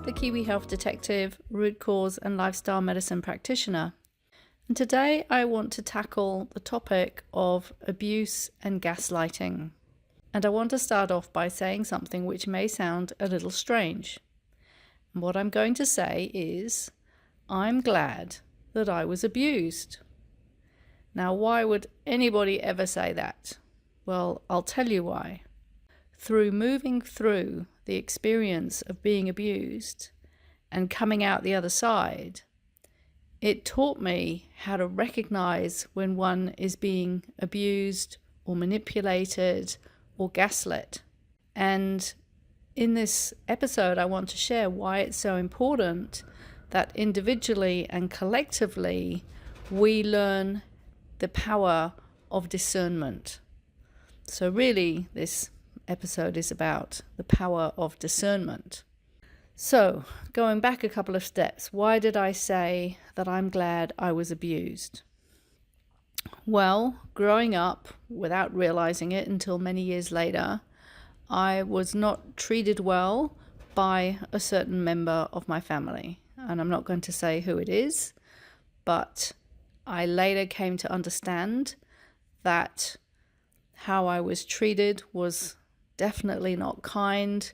the Kiwi Health Detective, root cause and lifestyle medicine practitioner. And today I want to tackle the topic of abuse and gaslighting. And I want to start off by saying something which may sound a little strange. And what I'm going to say is, I'm glad that I was abused. Now, why would anybody ever say that? Well, I'll tell you why. Through moving through the experience of being abused and coming out the other side, it taught me how to recognize when one is being abused or manipulated or gaslit. And in this episode, I want to share why it's so important that individually and collectively we learn the power of discernment. So really, this episode is about the power of discernment. So, going back a couple of steps, why did I say that I'm glad I was abused? Well, growing up, without realizing it until many years later, I was not treated well by a certain member of my family. And I'm not going to say who it is, but I later came to understand that how I was treated was definitely not kind.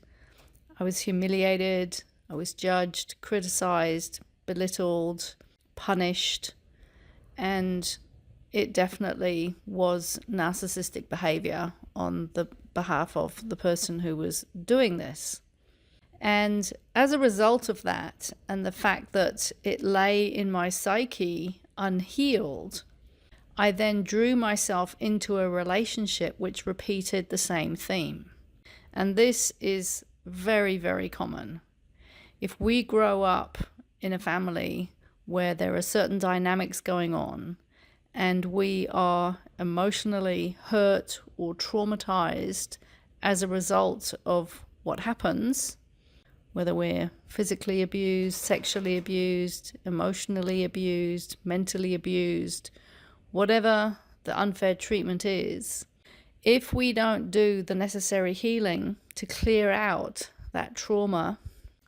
I was humiliated, I was judged, criticized, belittled, punished, and it definitely was narcissistic behavior on the behalf of the person who was doing this. And as a result of that, and the fact that it lay in my psyche unhealed, I then drew myself into a relationship which repeated the same theme. And this is very, very common. If we grow up in a family where there are certain dynamics going on, and we are emotionally hurt or traumatized as a result of what happens, whether we're physically abused, sexually abused, emotionally abused, mentally abused, whatever the unfair treatment is, if we don't do the necessary healing to clear out that trauma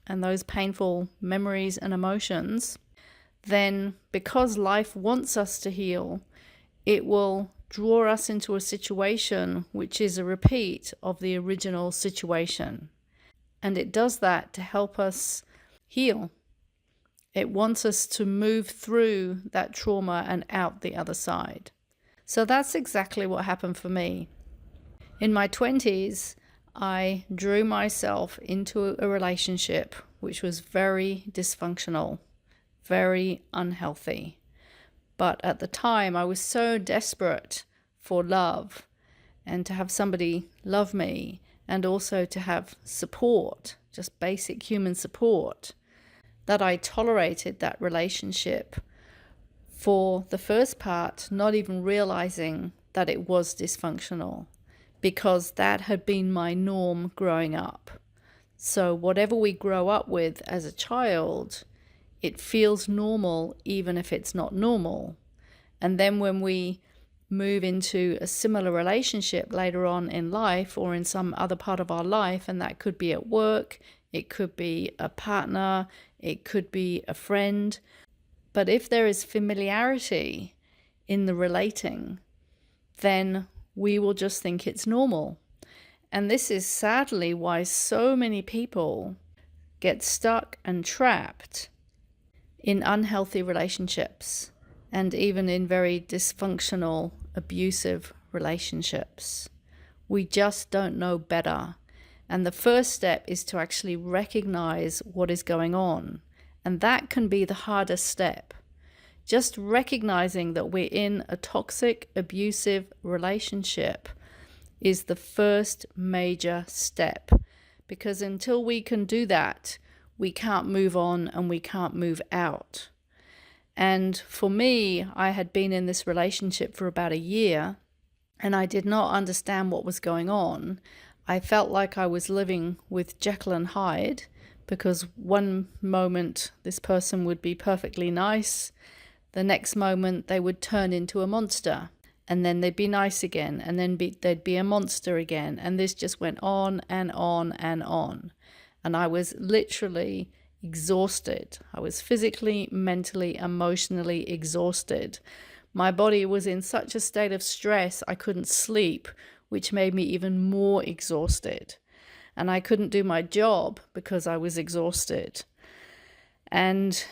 and those painful memories and emotions, then because life wants us to heal, it will draw us into a situation which is a repeat of the original situation. And it does that to help us heal. It wants us to move through that trauma and out the other side. So that's exactly what happened for me. In my 20s, I drew myself into a relationship which was very dysfunctional, very unhealthy. But at the time, I was so desperate for love and to have somebody love me and also to have support, just basic human support, that I tolerated that relationship for the first part, not even realizing that it was dysfunctional, because that had been my norm growing up. So whatever we grow up with as a child, it feels normal even if it's not normal. And then when we move into a similar relationship later on in life or in some other part of our life, and that could be at work, it could be a partner, it could be a friend. But if there is familiarity in the relating, then we will just think it's normal. And this is sadly why so many people get stuck and trapped in unhealthy relationships and even in very dysfunctional, abusive relationships. We just don't know better. And the first step is to actually recognize what is going on. And that can be the hardest step. Just recognizing that we're in a toxic, abusive relationship is the first major step. Because until we can do that, we can't move on and we can't move out. And for me, I had been in this relationship for about a year and I did not understand what was going on. I felt like I was living with Jekyll and Hyde, because one moment this person would be perfectly nice, the next moment they would turn into a monster, and then they'd be nice again, and then they'd be a monster again, and this just went on and on and on. And I was literally exhausted. I was physically, mentally, emotionally exhausted. My body was in such a state of stress I couldn't sleep, which made me even more exhausted. And I couldn't do my job because I was exhausted. And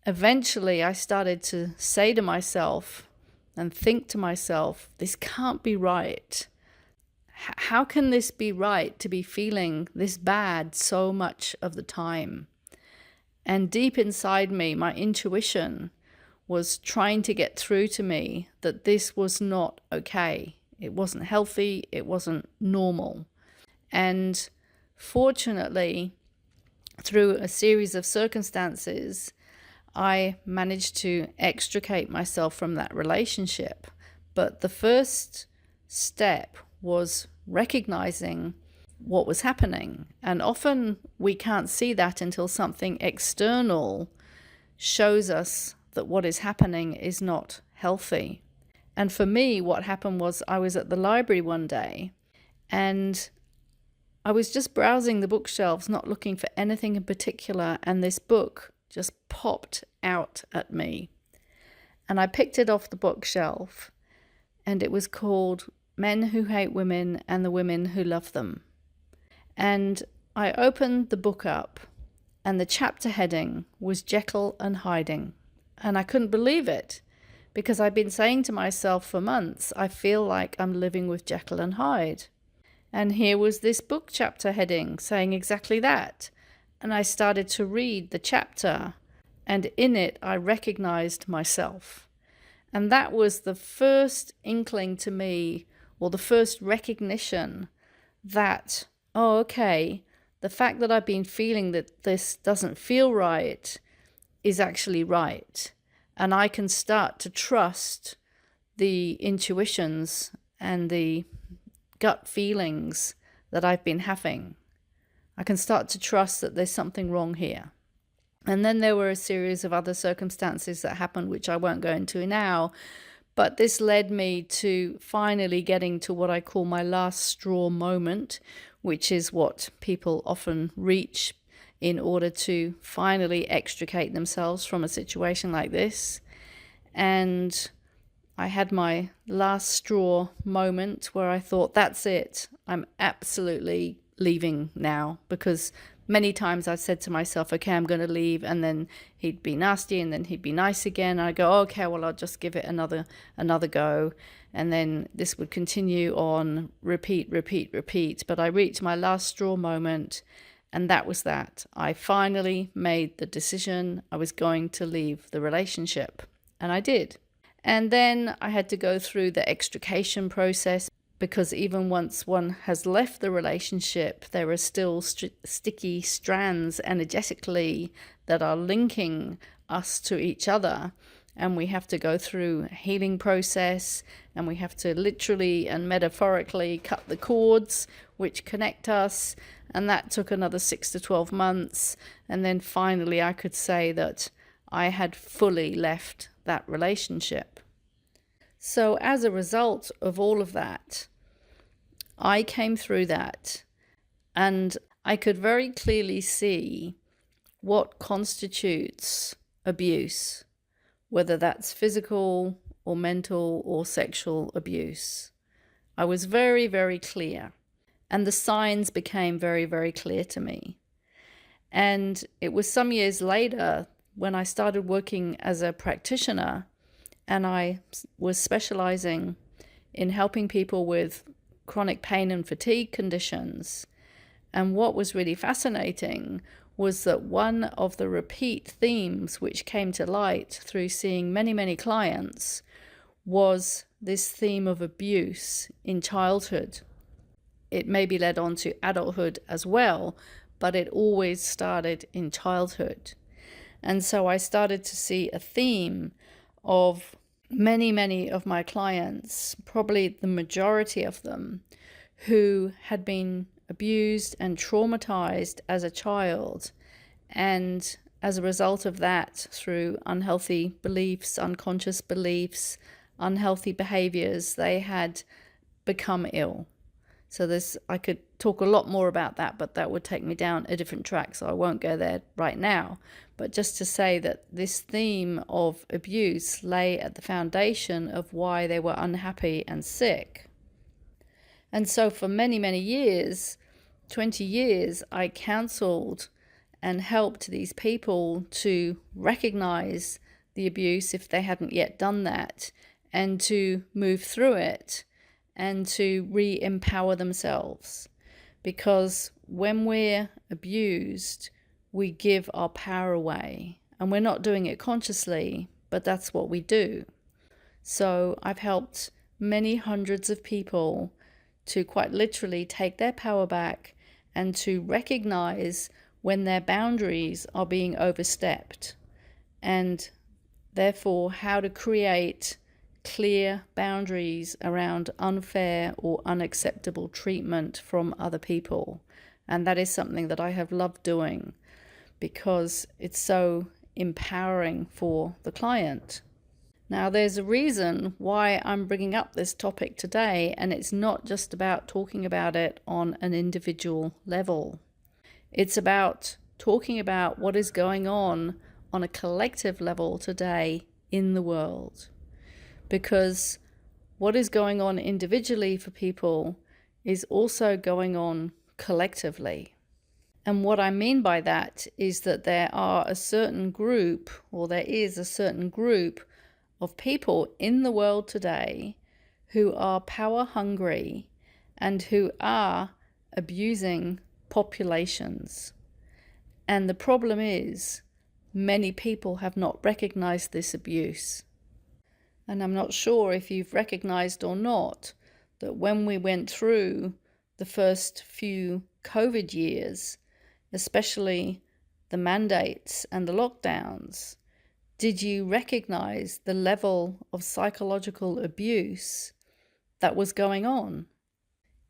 eventually I started to say to myself and think to myself, this can't be right. How can this be right to be feeling this bad so much of the time? And deep inside me, my intuition was trying to get through to me that this was not okay. It wasn't healthy. It wasn't normal. And fortunately, through a series of circumstances, I managed to extricate myself from that relationship. But the first step was recognizing what was happening. And often we can't see that until something external shows us that what is happening is not healthy. And for me, what happened was I was at the library one day and I was just browsing the bookshelves, not looking for anything in particular, and this book just popped out at me. And I picked it off the bookshelf, and it was called Men Who Hate Women and the Women Who Love Them. And I opened the book up, and the chapter heading was Jekyll and Hiding. And I couldn't believe it, because I'd been saying to myself for months, I feel like I'm living with Jekyll and Hyde. And here was this book chapter heading saying exactly that. And I started to read the chapter, and in it I recognized myself. And that was the first inkling to me, or the first recognition that, oh, okay, the fact that I've been feeling that this doesn't feel right is actually right. And I can start to trust the intuitions and the gut feelings that I've been having. I can start to trust that there's something wrong here. And then there were a series of other circumstances that happened, which I won't go into now. But this led me to finally getting to what I call my last straw moment, which is what people often reach in order to finally extricate themselves from a situation like this. And I had my last straw moment where I thought, that's it. I'm absolutely leaving now, because many times I've said to myself, okay, I'm going to leave, and then he'd be nasty, and then he'd be nice again. I go, okay, well, I'll just give it another go. And then this would continue on, repeat. But I reached my last straw moment, and that was that. I finally made the decision I was going to leave the relationship, and I did. And then I had to go through the extrication process, because even once one has left the relationship, there are still sticky strands energetically that are linking us to each other. And we have to go through a healing process, and we have to literally and metaphorically cut the cords which connect us. And that took another 6 to 12 months. And then finally I could say that I had fully left that relationship. So as a result of all of that, I came through that, and I could very clearly see what constitutes abuse, whether that's physical or mental or sexual abuse. I was very, very clear, and the signs became very, very clear to me. And it was some years later when I started working as a practitioner, and I was specializing in helping people with chronic pain and fatigue conditions. And what was really fascinating was that one of the repeat themes which came to light through seeing many, many clients was this theme of abuse in childhood. It maybe led on to adulthood as well, but it always started in childhood. And so I started to see a theme of many of my clients, probably the majority of them, who had been abused and traumatized as a child. And as a result of that, through unhealthy beliefs, unconscious beliefs, unhealthy behaviors, they had become ill. So I could talk a lot more about that, but that would take me down a different track, so I won't go there right now. But just to say that this theme of abuse lay at the foundation of why they were unhappy and sick. And so for many, many years, 20 years, I counseled and helped these people to recognize the abuse if they hadn't yet done that, and to move through it and to re-empower themselves. Because when we're abused, we give our power away, and we're not doing it consciously, but that's what we do. So I've helped many hundreds of people to quite literally take their power back and to recognize when their boundaries are being overstepped, and therefore how to create clear boundaries around unfair or unacceptable treatment from other people. And that is something that I have loved doing because it's so empowering for the client. Now, there's a reason why I'm bringing up this topic today, and it's not just about talking about it on an individual level. It's about talking about what is going on a collective level today in the world. Because what is going on individually for people is also going on collectively. And what I mean by that is that there is a certain group of people in the world today who are power hungry and who are abusing populations. And the problem is, many people have not recognized this abuse. And I'm not sure if you've recognized or not that when we went through the first few COVID years, especially the mandates and the lockdowns, did you recognize the level of psychological abuse that was going on?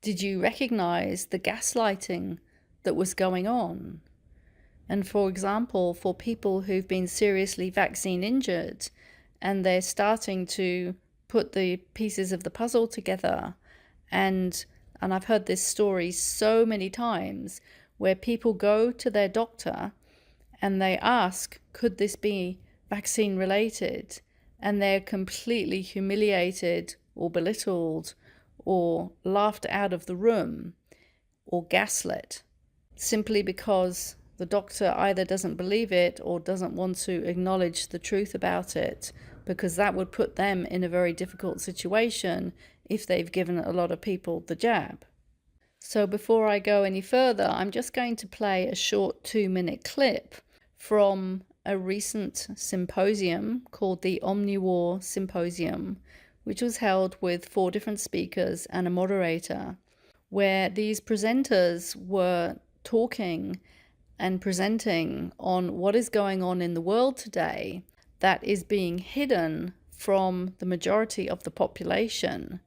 Did you recognize the gaslighting that was going on? And for example, for people who've been seriously vaccine injured and they're starting to put the pieces of the puzzle together, and I've heard this story so many times where people go to their doctor and they ask, could this be vaccine related? And they're completely humiliated or belittled or laughed out of the room or gaslit, simply because the doctor either doesn't believe it or doesn't want to acknowledge the truth about it, because that would put them in a very difficult situation if they've given a lot of people the jab. So before I go any further, I'm just going to play a short 2-minute clip from a recent symposium called the Omniwar Symposium, which was held with 4 different speakers and a moderator, where these presenters were talking and presenting on what is going on in the world today that is being hidden from the majority of the population.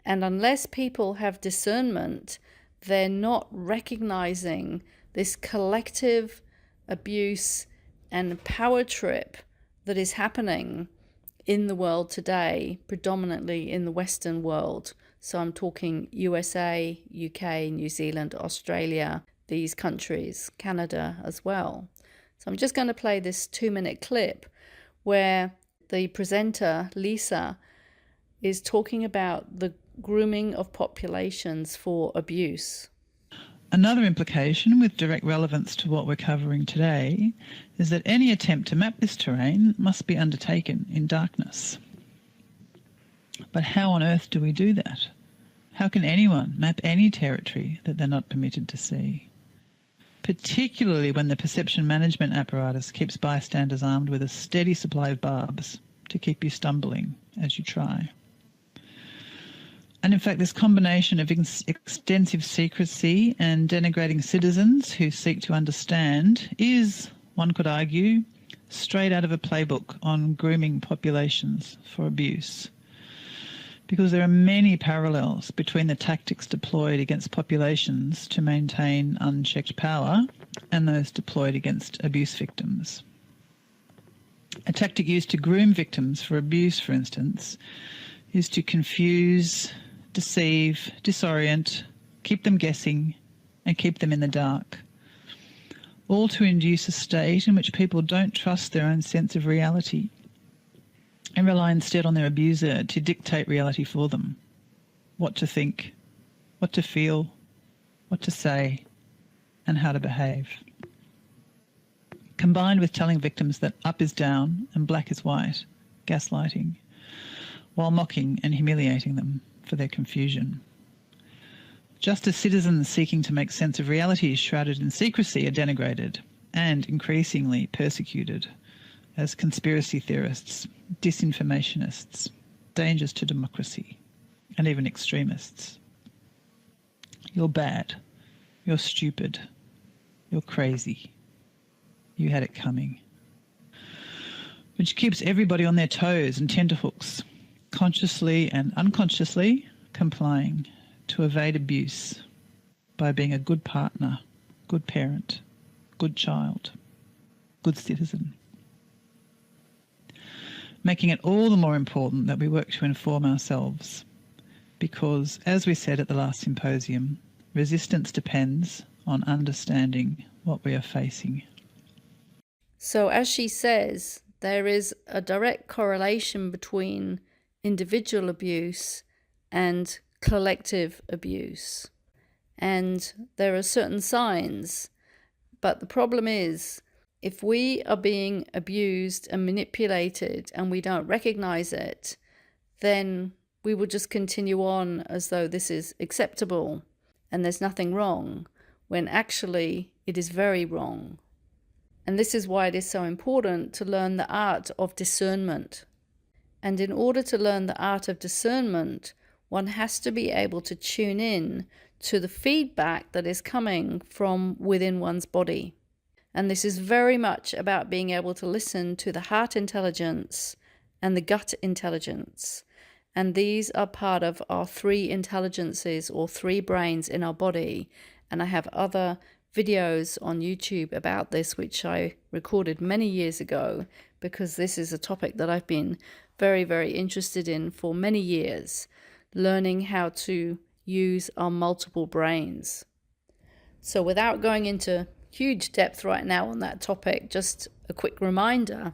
And unless people have discernment, they're not recognizing this collective abuse and power trip that is happening in the world today, predominantly in the Western world. So I'm talking USA, UK, New Zealand, Australia, these countries, Canada as well. So I'm just going to play this 2-minute clip where the presenter, Lisa, is talking about the grooming of populations for abuse. Another implication with direct relevance to what we're covering today is that any attempt to map this terrain must be undertaken in darkness. But how on earth do we do that? How can anyone map any territory that they're not permitted to see? Particularly when the perception management apparatus keeps bystanders armed with a steady supply of barbs to keep you stumbling as you try. And in fact, this combination of extensive secrecy and denigrating citizens who seek to understand is, one could argue, straight out of a playbook on grooming populations for abuse. Because there are many parallels between the tactics deployed against populations to maintain unchecked power and those deployed against abuse victims. A tactic used to groom victims for abuse, for instance, is to confuse, deceive, disorient, keep them guessing, and keep them in the dark, all to induce a state in which people don't trust their own sense of reality and rely instead on their abuser to dictate reality for them, what to think, what to feel, what to say, and how to behave. Combined with telling victims that up is down and black is white, gaslighting, while mocking and humiliating them for their confusion. Just as citizens seeking to make sense of reality shrouded in secrecy are denigrated and increasingly persecuted as conspiracy theorists, disinformationists, dangers to democracy, and even extremists. You're bad. You're stupid. You're crazy. You had it coming. Which keeps everybody on their toes and tenterhooks, consciously and unconsciously complying to evade abuse by being a good partner, good parent, good child, good citizen. Making it all the more important that we work to inform ourselves because, as we said at the last symposium, resistance depends on understanding what we are facing. So as she says, there is a direct correlation between individual abuse and collective abuse. And there are certain signs. But the problem is, if we are being abused and manipulated and we don't recognize it, then we will just continue on as though this is acceptable and there's nothing wrong, when actually it is very wrong. And this is why it is so important to learn the art of discernment. And in order to learn the art of discernment, one has to be able to tune in to the feedback that is coming from within one's body. And this is very much about being able to listen to the heart intelligence and the gut intelligence. And these are part of our 3 intelligences or 3 brains in our body. And I have other videos on YouTube about this, which I recorded many years ago, because this is a topic that I've been very, very interested in for many years, learning how to use our multiple brains. So without going into huge depth right now on that topic, just a quick reminder,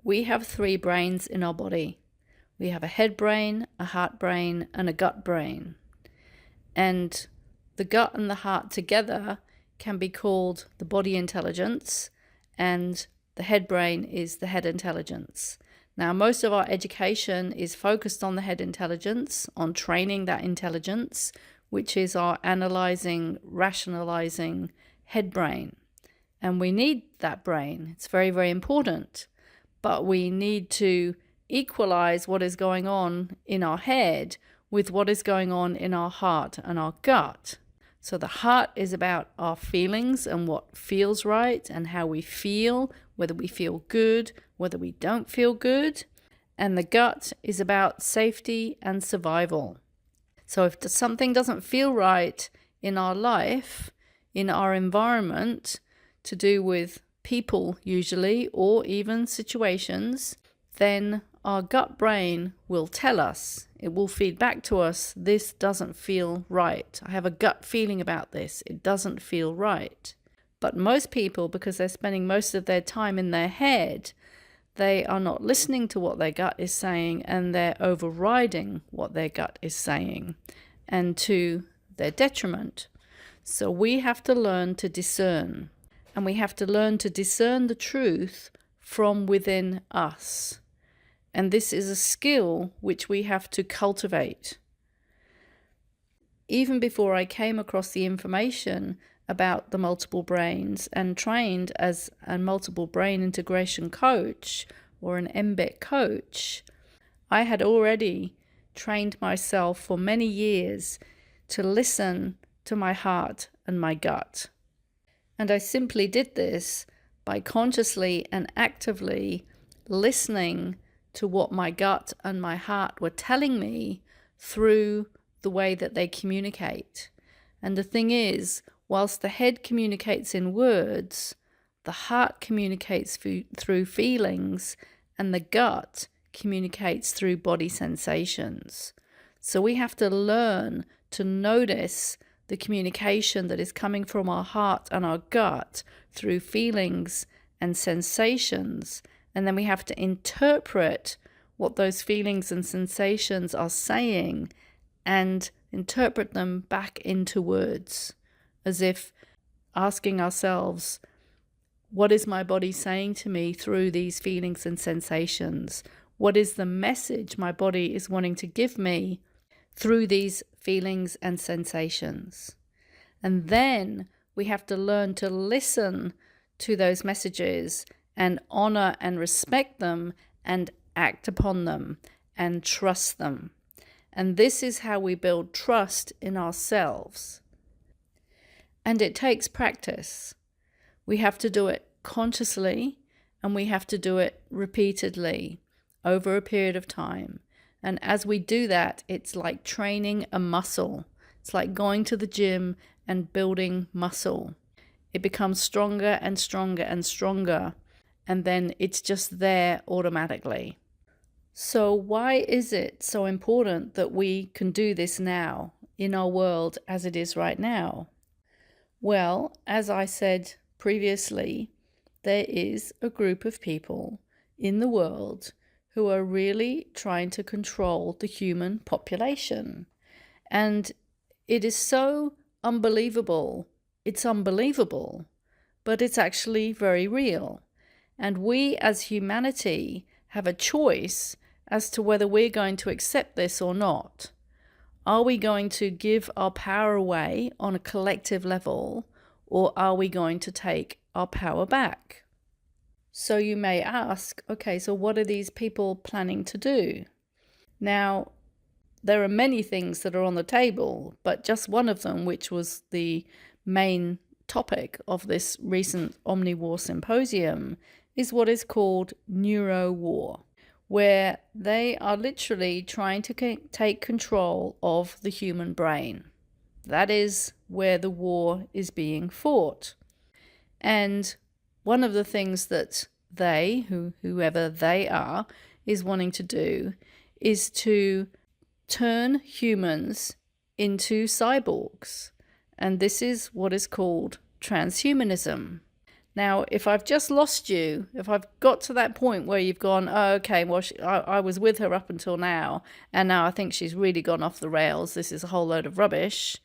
we have 3 brains in our body. We have a head brain, a heart brain, and a gut brain. And the gut and the heart together can be called the body intelligence, and the head brain is the head intelligence. Now, most of our education is focused on the head intelligence, on training that intelligence, which is our analyzing, rationalizing head brain. And we need that brain. It's very, very important. But we need to equalize what is going on in our head with what is going on in our heart and our gut. So the heart is about our feelings and what feels right and how we feel, whether we feel good, whether we don't feel good. And the gut is about safety and survival. So if something doesn't feel right in our life, in our environment, to do with people usually, or even situations, then our gut brain will tell us, it will feed back to us, this doesn't feel right. I have a gut feeling about this. It doesn't feel right. But most people, because they're spending most of their time in their head, they are not listening to what their gut is saying, and they're overriding what their gut is saying, and to their detriment. So we have to learn to discern, and we have to learn to discern the truth from within us. And this is a skill which we have to cultivate. Even before I came across the information about the multiple brains and trained as a multiple brain integration coach or an MBET coach, I had already trained myself for many years to listen to my heart and my gut. And I simply did this by consciously and actively listening to what my gut and my heart were telling me through the way that they communicate. And the thing is, whilst the head communicates in words, the heart communicates through feelings, and the gut communicates through body sensations. So we have to learn to notice the communication that is coming from our heart and our gut through feelings and sensations. And then we have to interpret what those feelings and sensations are saying and interpret them back into words, as if asking ourselves, what is my body saying to me through these feelings and sensations? What is the message my body is wanting to give me through these feelings and sensations? And then we have to learn to listen to those messages and honor and respect them and act upon them and trust them. And this is how we build trust in ourselves. And it takes practice. We have to do it consciously, and we have to do it repeatedly over a period of time. And as we do that, it's like training a muscle. It's like going to the gym and building muscle. It becomes stronger and stronger and stronger, and then it's just there automatically. So why is it so important that we can do this now in our world as it is right now? Well, as I said previously, there is a group of people in the world who are really trying to control the human population. And it is so unbelievable. It's unbelievable, but it's actually very real. And we as humanity have a choice as to whether we're going to accept this or not. Are we going to give our power away on a collective level, or are we going to take our power back? So you may ask, okay, so what are these people planning to do? Now, there are many things that are on the table, but just one of them, which was the main topic of this recent Omnivore Symposium, is what is called neuro war, where they are literally trying to take control of the human brain. That is where the war is being fought. And one of the things that they, whoever they are, is wanting to do is to turn humans into cyborgs. And this is what is called transhumanism. Now, if I've just lost you, if I've got to that point where you've gone, oh, okay, well, I was with her up until now, and now I think she's really gone off the rails, this is a whole load of rubbish,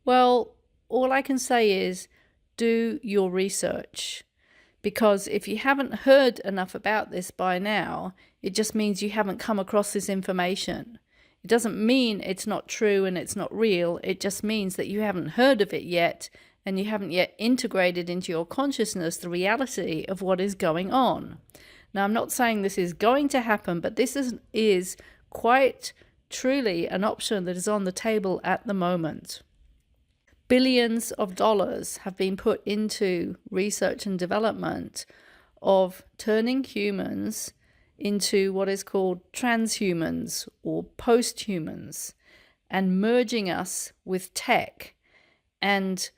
well, all I can say is do your research. Because if you haven't heard enough about this by now, it just means you haven't come across this information. It doesn't mean it's not true and it's not real. It just means that you haven't heard of it yet, and you haven't yet integrated into your consciousness the reality of what is going on. Now, I'm not saying this is going to happen, but this is quite truly an option that is on the table at the moment. Billions of dollars have been put into research and development of turning humans into what is called transhumans or post-humans, and merging us with tech and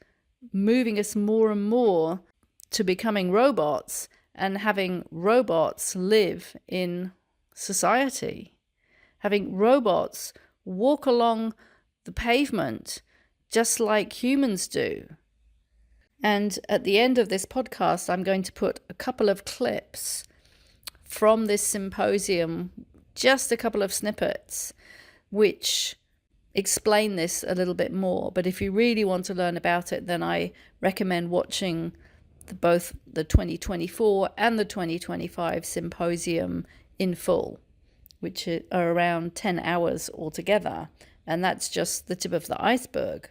moving us more and more to becoming robots and having robots live in society, having robots walk along the pavement just like humans do. And at the end of this podcast, I'm going to put a couple of clips from this symposium, just a couple of snippets, which explain this a little bit more. But if you really want to learn about it, then I recommend watching both the 2024 and the 2025 symposium in full, which are around 10 hours altogether. And that's just the tip of the iceberg.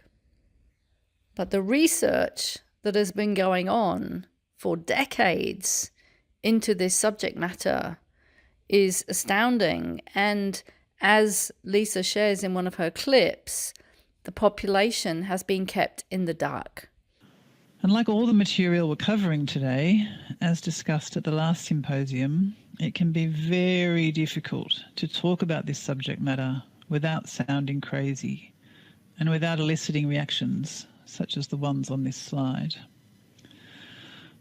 But the research that has been going on for decades into this subject matter is astounding. And as Lisa shares in one of her clips, the population has been kept in the dark. And like all the material we're covering today, as discussed at the last symposium, it can be very difficult to talk about this subject matter without sounding crazy and without eliciting reactions such as the ones on this slide.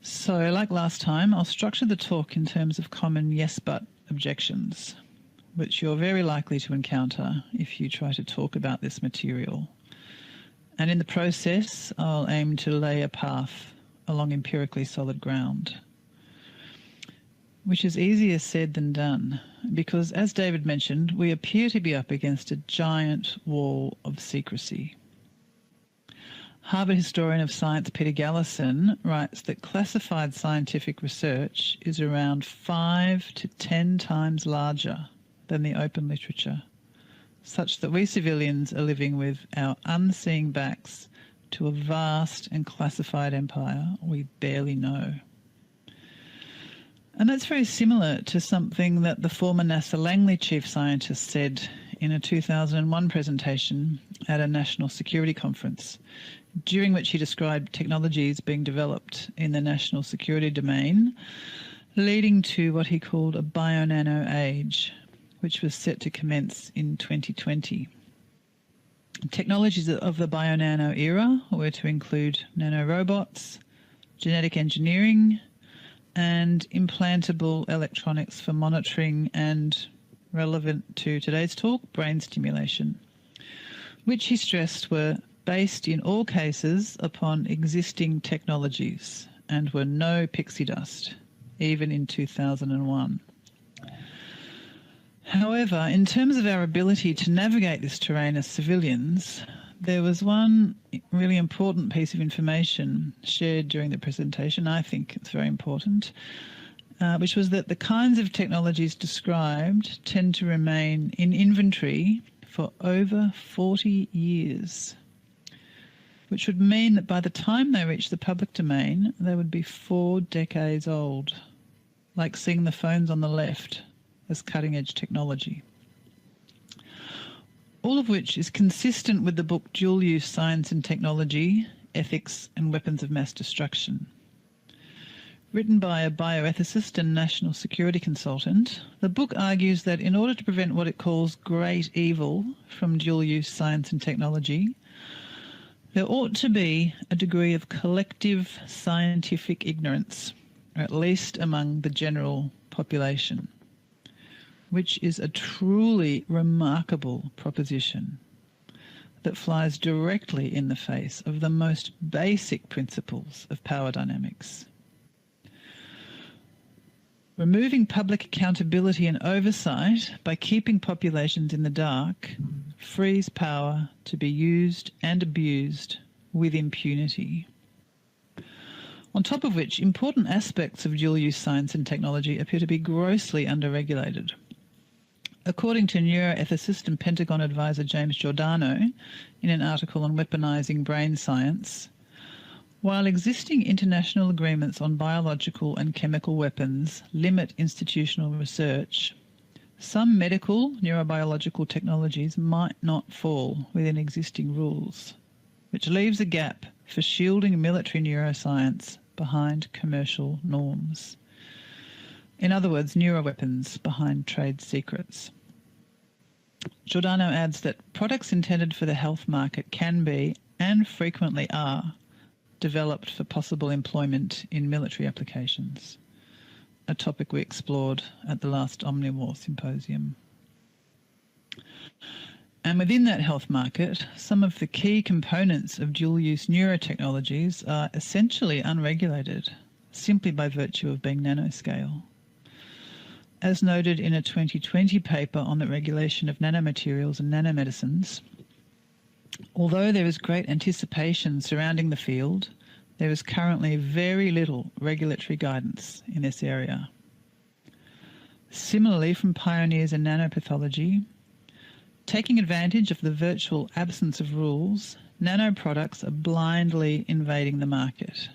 So, like last time, I'll structure the talk in terms of common yes-but objections, which you're very likely to encounter if you try to talk about this material. And in the process, I'll aim to lay a path along empirically solid ground, which is easier said than done, because as David mentioned, we appear to be up against a giant wall of secrecy. Harvard historian of science Peter Gallison writes that classified scientific research is around 5 to 10 times larger than the open literature, such that we civilians are living with our unseeing backs to a vast and classified empire we barely know. And that's very similar to something that the former NASA Langley chief scientist said in a 2001 presentation at a national security conference, during which he described technologies being developed in the national security domain, leading to what he called a bio-nano age, which was set to commence in 2020. Technologies of the bio-nano era were to include nanorobots, genetic engineering, and implantable electronics for monitoring and, relevant to today's talk, brain stimulation, which he stressed were based in all cases upon existing technologies and were no pixie dust, even in 2001. However, in terms of our ability to navigate this terrain as civilians, there was one really important piece of information shared during the presentation. I think it's very important, which was that the kinds of technologies described tend to remain in inventory for over 40 years, which would mean that by the time they reach the public domain, they would be 4 decades old, like seeing the phones on the left as cutting-edge technology. All of which is consistent with the book Dual Use Science and Technology, Ethics and Weapons of Mass Destruction. Written by a bioethicist and national security consultant, the book argues that in order to prevent what it calls great evil from dual-use science and technology, there ought to be a degree of collective scientific ignorance, or at least among the general population, which is a truly remarkable proposition that flies directly in the face of the most basic principles of power dynamics. Removing public accountability and oversight by keeping populations in the dark frees power to be used and abused with impunity. On top of which, important aspects of dual-use science and technology appear to be grossly under-regulated. According to neuroethicist and Pentagon advisor James Giordano, in an article on weaponizing brain science, while existing international agreements on biological and chemical weapons limit institutional research, some medical neurobiological technologies might not fall within existing rules, which leaves a gap for shielding military neuroscience behind commercial norms. In other words, neuroweapons behind trade secrets. Giordano adds that products intended for the health market can be, and frequently are, developed for possible employment in military applications, a topic we explored at the last Omnivore Symposium. And within that health market, some of the key components of dual-use neurotechnologies are essentially unregulated, simply by virtue of being nanoscale. As noted in a 2020 paper on the regulation of nanomaterials and nanomedicines, although there is great anticipation surrounding the field, there is currently very little regulatory guidance in this area. Similarly, from pioneers in nanopathology, taking advantage of the virtual absence of rules, nanoproducts are blindly invading the market.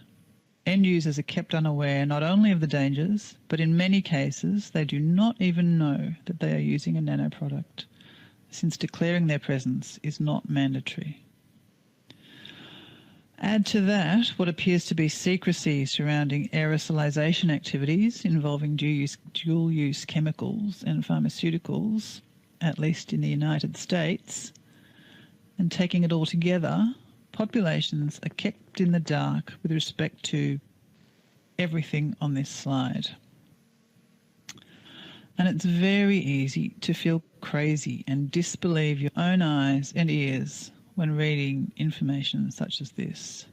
End users are kept unaware not only of the dangers, but in many cases they do not even know that they are using a nanoproduct, since declaring their presence is not mandatory. Add to that what appears to be secrecy surrounding aerosolization activities involving dual-use chemicals and pharmaceuticals, at least in the United States, and taking it all together, populations are kept in the dark with respect to everything on this slide. And it's very easy to feel crazy and disbelieve your own eyes and ears when reading information such as this.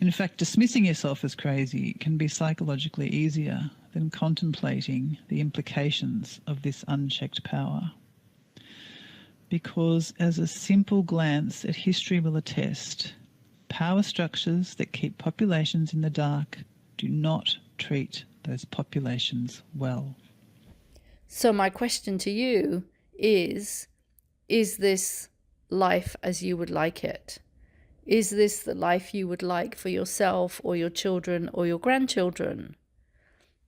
In fact, dismissing yourself as crazy can be psychologically easier than contemplating the implications of this unchecked power. Because as a simple glance at history will attest, power structures that keep populations in the dark do not treat those populations well. So my question to you is this life as you would like it? Is this the life you would like for yourself or your children or your grandchildren?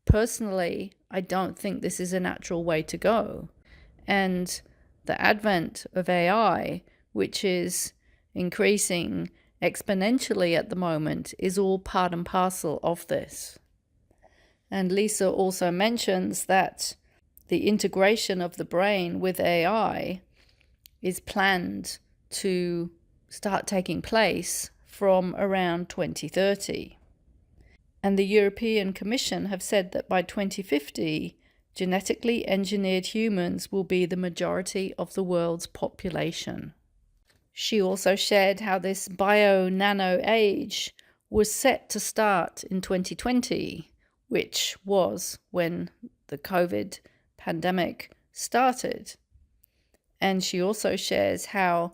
Personally, I don't think this is a natural way to go. And the advent of AI, which is increasing exponentially at the moment, is all part and parcel of this. And Lisa also mentions that the integration of the brain with AI is planned to start taking place from around 2030. And the European Commission have said that by 2050, genetically engineered humans will be the majority of the world's population. She also shared how this bio-nano age was set to start in 2020, which was when the COVID pandemic started. And she also shares how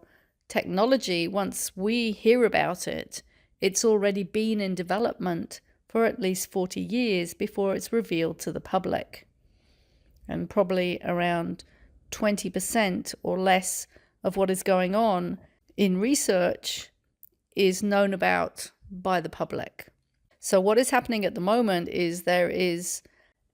technology, once we hear about it, it's already been in development for at least 40 years before it's revealed to the public. And probably around 20% or less of what is going on in research is known about by the public. So what is happening at the moment is there is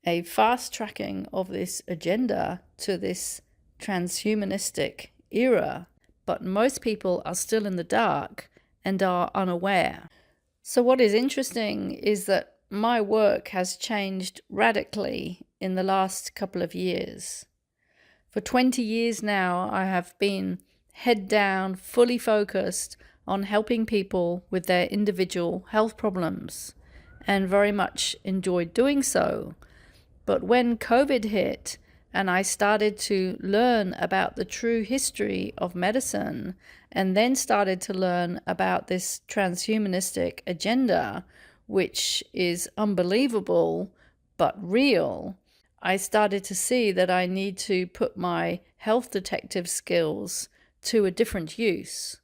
a fast tracking of this agenda to this transhumanistic era, but most people are still in the dark and are unaware. So what is interesting is that my work has changed radically in the last couple of years. For 20 years now, I have been head down, fully focused on helping people with their individual health problems, and very much enjoyed doing so. But when COVID hit and I started to learn about the true history of medicine, and then started to learn about this transhumanistic agenda, which is unbelievable but real, I started to see that I need to put my health detective skills to a different use,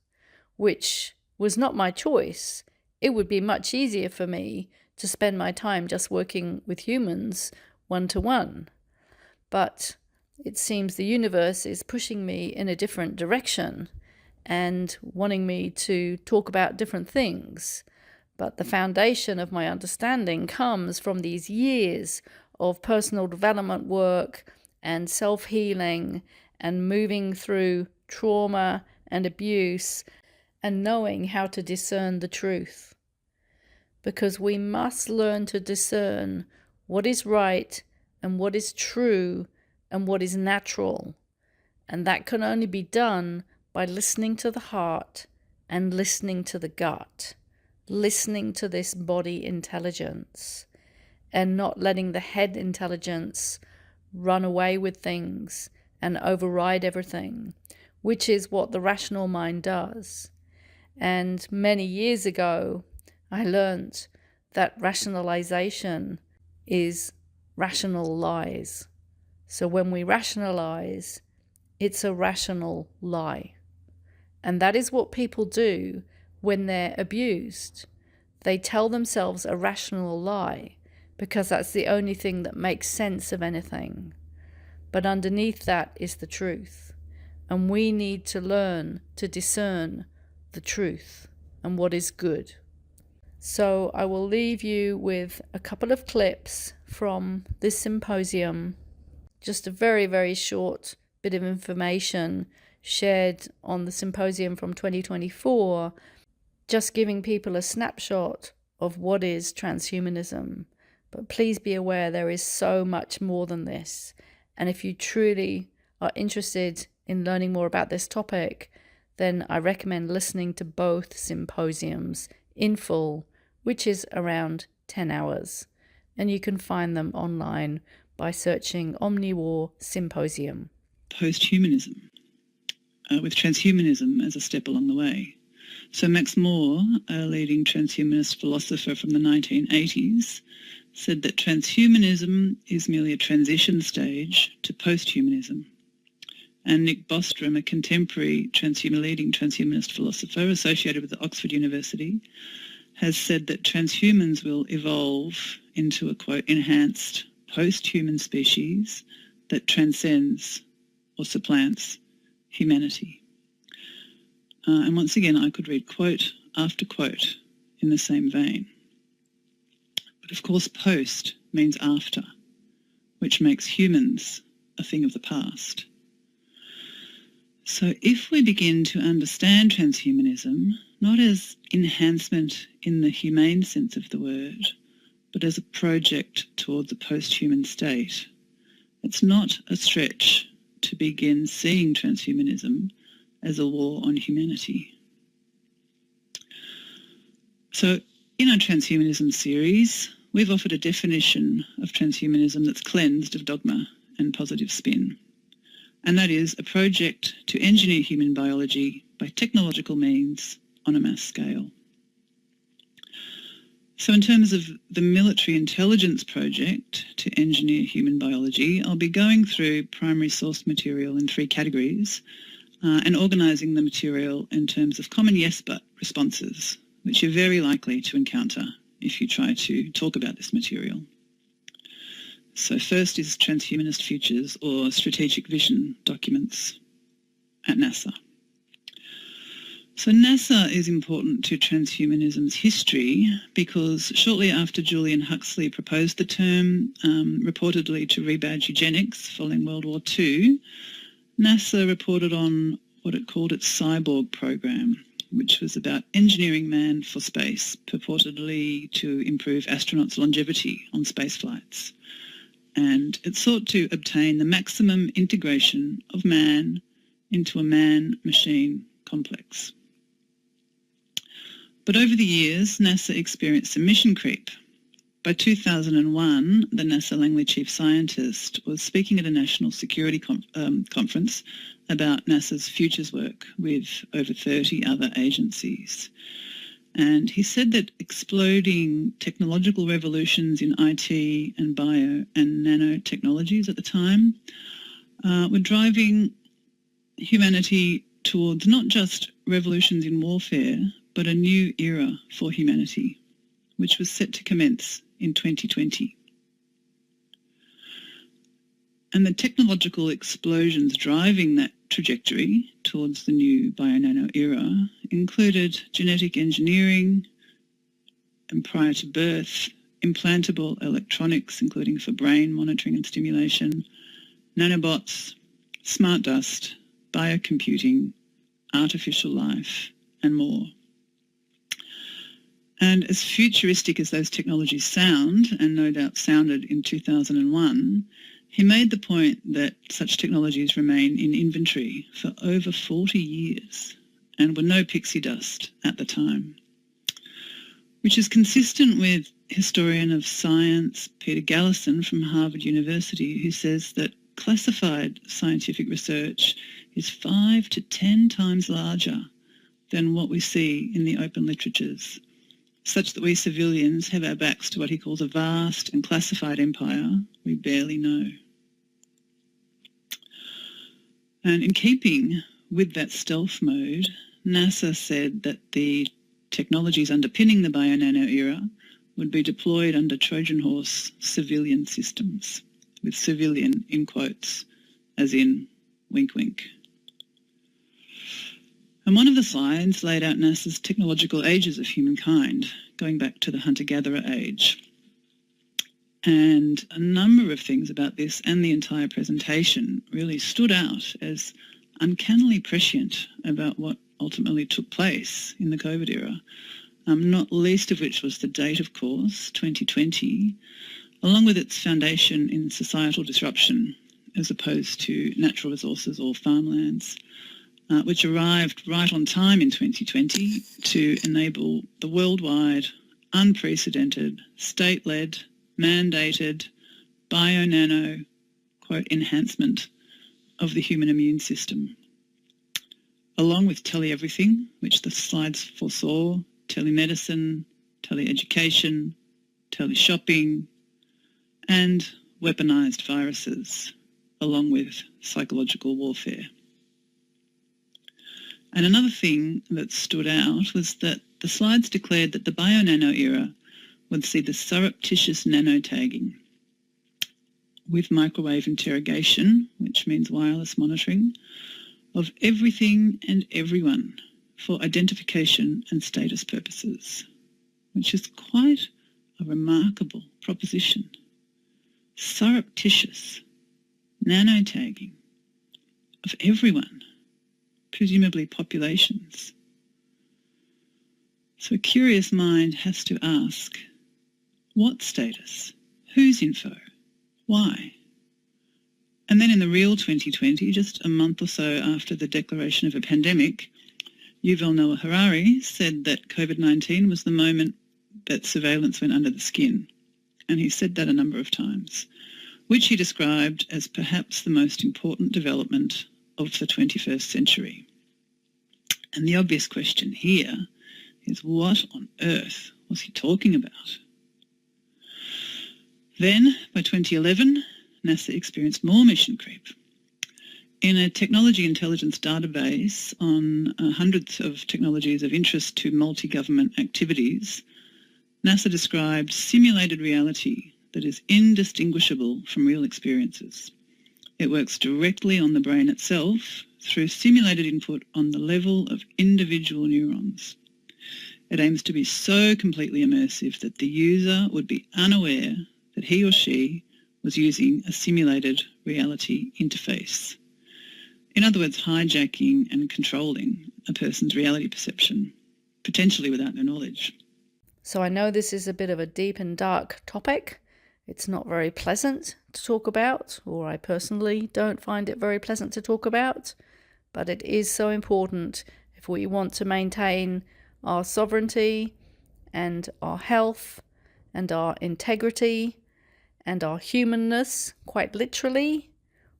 which was not my choice. It would be much easier for me to spend my time just working with humans one-to-one. But it seems the universe is pushing me in a different direction and wanting me to talk about different things. But the foundation of my understanding comes from these years of personal development work and self-healing and moving through trauma and abuse and knowing how to discern the truth. Because we must learn to discern what is right and what is true and what is natural. And that can only be done by listening to the heart and listening to the gut, listening to this body intelligence, and not letting the head intelligence run away with things and override everything, which is what the rational mind does. And many years ago, I learned that rationalization is rational lies. So when we rationalize, it's a rational lie. And that is what people do when they're abused. They tell themselves a rational lie because that's the only thing that makes sense of anything. But underneath that is the truth. And we need to learn to discern the truth and what is good. So I will leave you with a couple of clips from this symposium, just a very, very short bit of information shared on the symposium from 2024, just giving people a snapshot of what is transhumanism. But please be aware there is so much more than this. And if you truly are interested in learning more about this topic, then I recommend listening to both symposiums in full, which is around 10 hours. And you can find them online by searching Omniwar Symposium. Posthumanism. with transhumanism as a step along the way. So Max Moore, a leading transhumanist philosopher from the 1980s, said that transhumanism is merely a transition stage to posthumanism. And Nick Bostrom, a contemporary leading transhumanist philosopher associated with the Oxford University, has said that transhumans will evolve into a, quote, enhanced post-human species that transcends or supplants humanity. And once again, I could read quote after quote in the same vein. But of course, post means after, which makes humans a thing of the past. So if we begin to understand transhumanism, not as enhancement in the humane sense of the word, but as a project towards a post-human state, it's not a stretch to begin seeing transhumanism as a war on humanity. So in our transhumanism series, we've offered a definition of transhumanism that's cleansed of dogma and positive spin. And that is a project to engineer human biology by technological means on a mass scale. So in terms of the military intelligence project to engineer human biology, I'll be going through primary source material in 3 categories and organising the material in terms of common yes but responses, which you're very likely to encounter if you try to talk about this material. So first is transhumanist futures or strategic vision documents at NASA. So NASA is important to transhumanism's history because shortly after Julian Huxley proposed the term, reportedly to rebadge eugenics following World War II, NASA reported on what it called its cyborg program, which was about engineering man for space, purportedly to improve astronauts' longevity on space flights. And it sought to obtain the maximum integration of man into a man-machine complex. But over the years, NASA experienced some mission creep. By 2001, the NASA Langley chief scientist was speaking at a national security conference about NASA's futures work with over 30 other agencies. And he said that exploding technological revolutions in IT and bio and nanotechnologies at the time were driving humanity towards not just revolutions in warfare, but a new era for humanity, which was set to commence in 2020. And the technological explosions driving that trajectory towards the new bio-nano era included genetic engineering, and prior to birth, implantable electronics, including for brain monitoring and stimulation, nanobots, smart dust, biocomputing, artificial life, and more. And as futuristic as those technologies sound, and no doubt sounded in 2001, he made the point that such technologies remain in inventory for over 40 years and were no pixie dust at the time, which is consistent with historian of science Peter Gallison from Harvard University, who says that classified scientific research is 5 to 10 times larger than what we see in the open literatures, such that we civilians have our backs to what he calls a vast and classified empire we barely know. And in keeping with that stealth mode, NASA said that the technologies underpinning the bio-nano era would be deployed under Trojan horse civilian systems, with civilian in quotes, as in wink wink. And one of the slides laid out NASA's technological ages of humankind, going back to the hunter-gatherer age. And a number of things about this and the entire presentation really stood out as uncannily prescient about what ultimately took place in the COVID era, not least of which was the date, of course, 2020, along with its foundation in societal disruption as opposed to natural resources or farmlands, which arrived right on time in 2020 to enable the worldwide, unprecedented, state-led, mandated, bio-nano, quote, enhancement of the human immune system. along with tele-everything, which the slides foresaw, telemedicine, tele-education, tele-shopping, and weaponised viruses, along with psychological warfare. And another thing that stood out was that the slides declared that the bio-nano era would see the surreptitious nanotagging with microwave interrogation, which means wireless monitoring, of everything and everyone for identification and status purposes, which is quite a remarkable proposition. Surreptitious nanotagging of everyone, presumably populations. So a curious mind has to ask, what status? Whose info? Why? And then in the real 2020, just a month or so after the declaration of a pandemic, Yuval Noah Harari said that COVID-19 was the moment that surveillance went under the skin. And he said that a number of times, which he described as perhaps the most important development of the 21st century. And the obvious question here is, what on earth was he talking about? Then, by 2011, NASA experienced more mission creep. In a technology intelligence database on hundreds of technologies of interest to multi-government activities, NASA described simulated reality that is indistinguishable from real experiences. It works directly on the brain itself through simulated input on the level of individual neurons. It aims to be so completely immersive that the user would be unaware that he or she was using a simulated reality interface. In other words, hijacking and controlling a person's reality perception, potentially without their knowledge. So I know this is a bit of a deep and dark topic. It's not very pleasant to talk about, or I personally don't find it very pleasant to talk about, but it is so important if we want to maintain our sovereignty and our health and our integrity and our humanness, quite literally.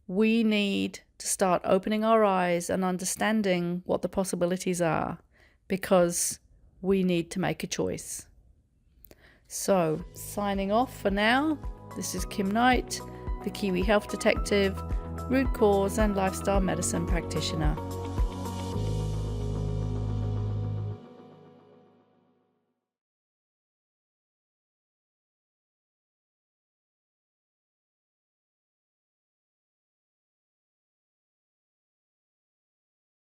We need to start opening our eyes and understanding what the possibilities are, because we need to make a choice. So, signing off for now, this is Kim Knight, the Kiwi Health Detective, root cause and lifestyle medicine practitioner.